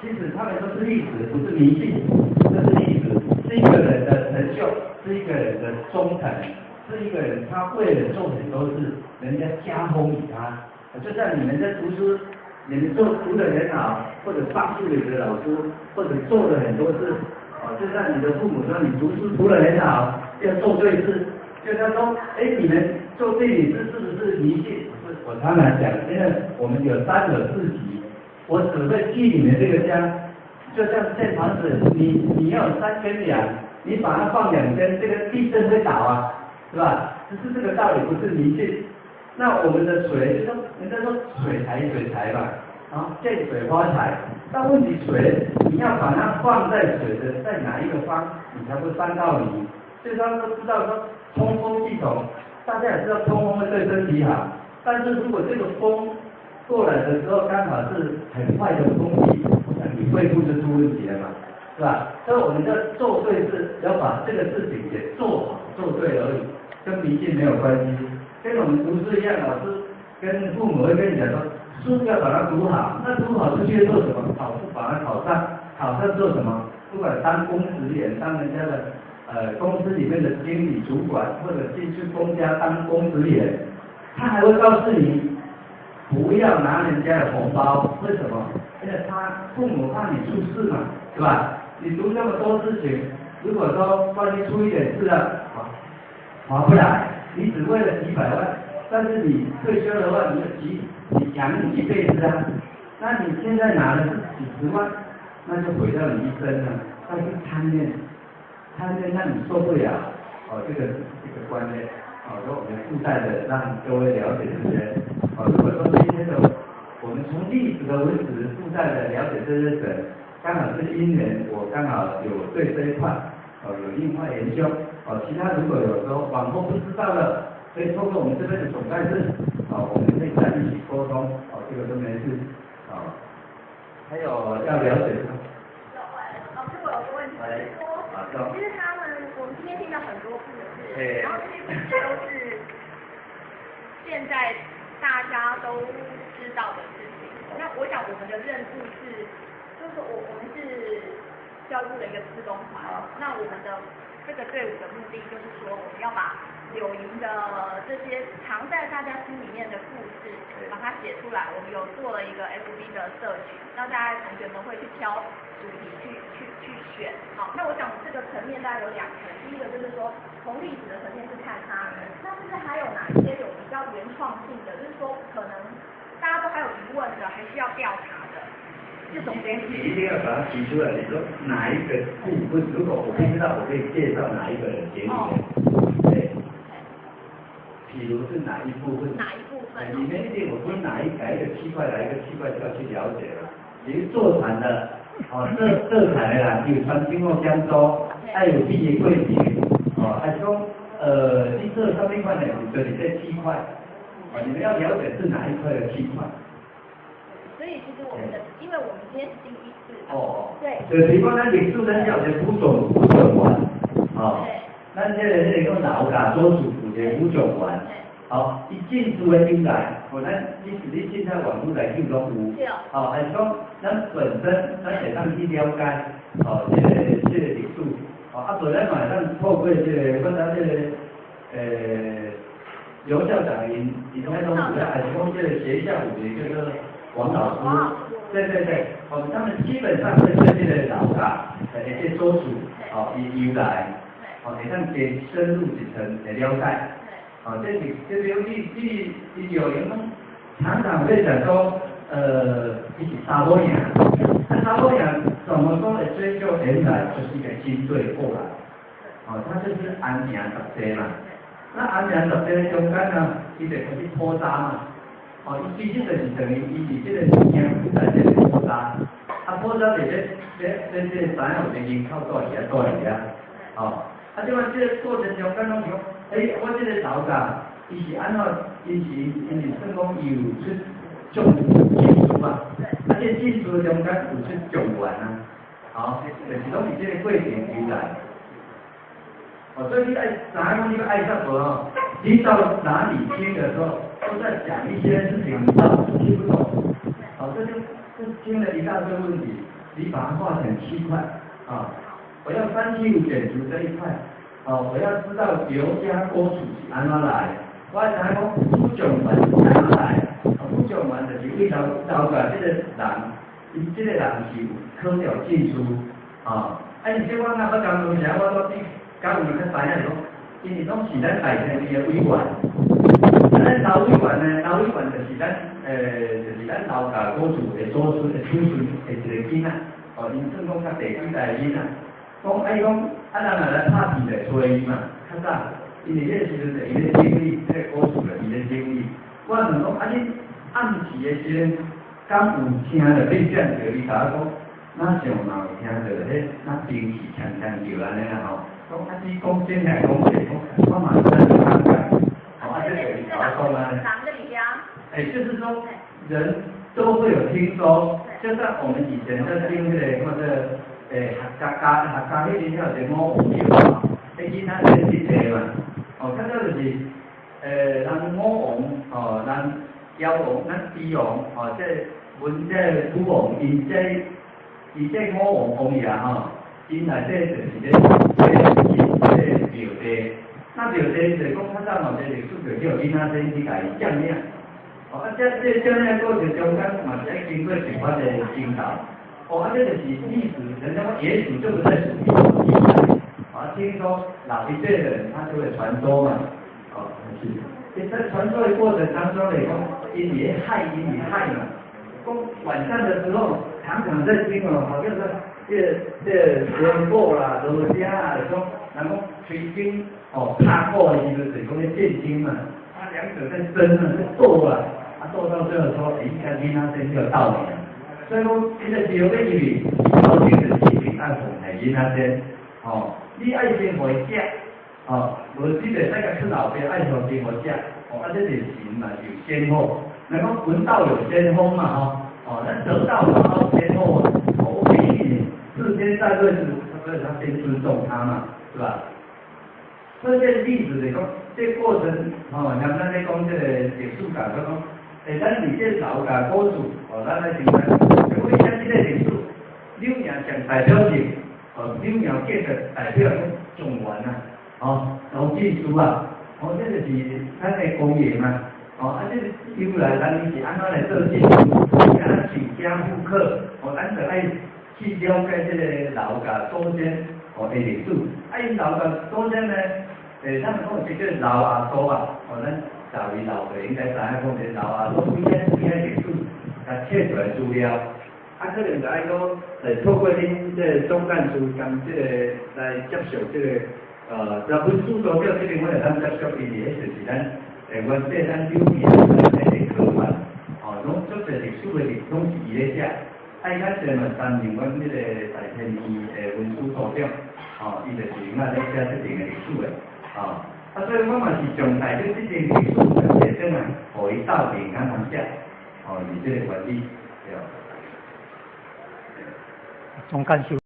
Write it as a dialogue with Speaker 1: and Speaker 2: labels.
Speaker 1: 其实他们都是历史，不是迷信，这是历史，是一个人的成就，是一个人的忠诚，是一个人他为了做很多事，人家加封于他。就像你们在读书，你们读得很好，或者帮助你的老师，或者做了很多事，就像你的父母说你读书读得很好，要做对事，就他说，你们做对理事是不是迷信？我常常讲，因为我们有3个4级，我只会记你们这个家，就像建房子，你要有3间梁，你把它放2间，这个地震会倒啊，是吧？只是这个道理，不是迷信。那我们的水，就说人家说水财嘛，见水发财。但问题水，你要把它放在水的在哪一个方，你才会翻到泥。所以他们都知道说通风系统，大家也知道通风会对身体好。但是如果这个风过来的时候刚好是很坏的空气，那你肺部就出问题了嘛，是吧？所以我们要做对事，要把这个事情给做好做对而已，跟迷信没有关系。跟我们读书一样，老师跟父母会跟你讲说，书要把它读好，那读好出去做什么？考试把它考上，考上做什么？不管当公职员，当人家的公司里面的经理、主管，或者进去公家当公职员，他还会告诉你，不要拿人家的红包，为什么？因为他父母怕你出事嘛，是吧？你读那么多事情，如果说万一出一点事了，划不来。你只为了几百万，但是你退休的话，你养你一辈子啊。那你现在拿的是几十万，那就毁掉你一生了。但是贪念让你受不了。这个观念，说我们附带的让各位了解这些。如果说今天的我们从历史的文史附带的了解这些人，刚好是因缘，我刚好有对这一块有另外研究。其他如果有时候往后不知道的，可以透过我们这边的总干事，我们可以再一起沟通，这个都没事。还有要了解的。
Speaker 2: 老师，我有个问题是说，其实我们今天听到很多故事，然后这些故事都是现在大家都知道的事情。那我想我们的任务是，就是我们是教育部的一个志工团，那我们的这个队伍的目的就是说，我们要把柳营的这些藏在大家心里面的故事，把它写出来。我们有做了一个 FB 的社群，让大家同学们会去挑主题去选。好，那我想这个层面大概有2层，第一个就是说从历史的层面去看它，那是不是还有哪些有比较原创性的，就是说可能大家都还有疑问的，还需要调查的？这种东西
Speaker 1: 一定要把它提出来。你说哪一个部分？如果我不知道，我可以介绍哪一个人给你们。对。比如是哪一部分？
Speaker 2: 哪一部分？
Speaker 1: 你们一定我分哪一个区块，哪一个区块就要去了解了。比如坐船的，色彩的啦，有船经过江州，还有毕业贵宾，还是讲你这上面块呢，就是这区块，你们要了解是哪一块的区块。
Speaker 2: 所以其实我们的，因为我们今天是第一次，对，
Speaker 1: 就比方咱历史咱了解古种玩，咱这个老家做主负责古种玩，伊进出的进来，咱你现在网络来去拢有，还是讲咱本身咱会当去了解，这个历史，所以咱嘛咱透过这个，我咱这个刘校长因那种还是讲这个学校有一个王老师，对，他们基本上是对这个老家一些所属，由来，会当加深入一层的了解，这比如你柳营常常会讲说，一起沙坡岩，沙坡岩怎么说会追究原来就是一个军队过来，它就是安阳10嘛，那安阳10中间呢，伊就开始铺沙嘛。伊其实就是等于伊是这个天在这个坡沙，坡沙在这山后面因靠多少多少就话这个过程中间拢讲，我这个老家，伊是安怎，因为算讲有出种技术嘛，这技术中间有出状元啊，就是拢是这个过程由来。所以你爱哪讲你要爱上我你到哪里听的时候，都在讲一些事情，你听不懂。这听了一大堆问题。你把它画成7块啊。我要375减除这一块，哦，我要知道刘家郭楚是安怎来，我知影讲朱仲文是安怎来，朱仲文就是为头个这个人，伊这个人是有考了进书，啊，而且我那要讲东西，我都比较有较知影讲，因为拢是咱大城市的委员，咱老委员呢，老委员就是咱老家郭楚的祖孙的子孙的一个囡仔，哦，因算讲较第几代囡仔。讲爱讲，咱来拍片来吹伊嘛，较早，因为迄个时阵就伊咧经历，即个故事就伊咧经历。我问讲，啊你暗时的时阵，敢有听着你讲着伊甲我讲，哪像嘛有听着迄那兵器枪枪叫安尼啦吼。讲啊你讲真诶，讲这我嘛真是感觉。哦，啊这个伊甲我讲啊。就是说人都会有听说，就像我们以前在听迄个或者。客家迄边有一个舞王嘛，迄囡仔真是济嘛，哦，较早就是人舞王，哦，人妖王，咱猪王，哦，这阮这武王，伊这舞王王爷吼，因内底就是庙地，那庙地就是讲较早嘛，这历史就叫囡仔先去家己占领，哦，啊，这占领过程中间嘛是爱经过一番的争斗。哦，啊，这就是历史，人家说野史就不在属于记载。啊，听说老一辈的人他就会传说嘛，哦，是。在传说的过程当中呢，讲因也害嘛。讲晚上的时候，常常在听哦，好像是这仙果啦、罗家啊，讲人讲吹经哦，拍鼓的时候就是讲咧剑经嘛，啊，两者在争啊，在斗啊，斗到最后说，应该跟他真就道理。所以讲，这个庙咧入面，头前就是平安奉系囡仔先，哦，你爱先回食，哦，无即个世界出老爸爱先回食，哦，啊，这就是神嘛，有先后，人讲闻道有先锋嘛，吼，哦，咱得道有先后，哦，我给你世间在位是，所以他先尊重他嘛，是吧？所以这例子嚟讲，这过程，哦，像咱咧讲这个历史讲说讲。咱伫这老家古厝，哦，咱来承担。如果你讲这个历史，柳苗上代表性，哦，柳苗继续代表中原啊，哦，老技术啊，哦，这就是咱的工业嘛，哦，啊，这由来咱是安怎来做技术，咱请家复课，哦，咱就爱去了解这个老家祖先哦的历史，啊，因老家祖先呢，咱们讲这个老阿叔啊，哦，咱。老一老的应该知影讲这老阿叔几历史，他摕出来资料，啊，可能就爱讲，透过恁这总干事跟这个来接受这个，在文书资料这边，我来咱接受伊的，就是咱，原底咱柳面这个科案，哦，拢做些历史的拢是伊咧写，爱较侪嘛担任阮这个大天医文书组长，哦，伊就是那咧写这件历史的，哦。啊，所以我嘛是从大这件历史写上来，互伊到平安通写，哦，是这个原理，对。总干事。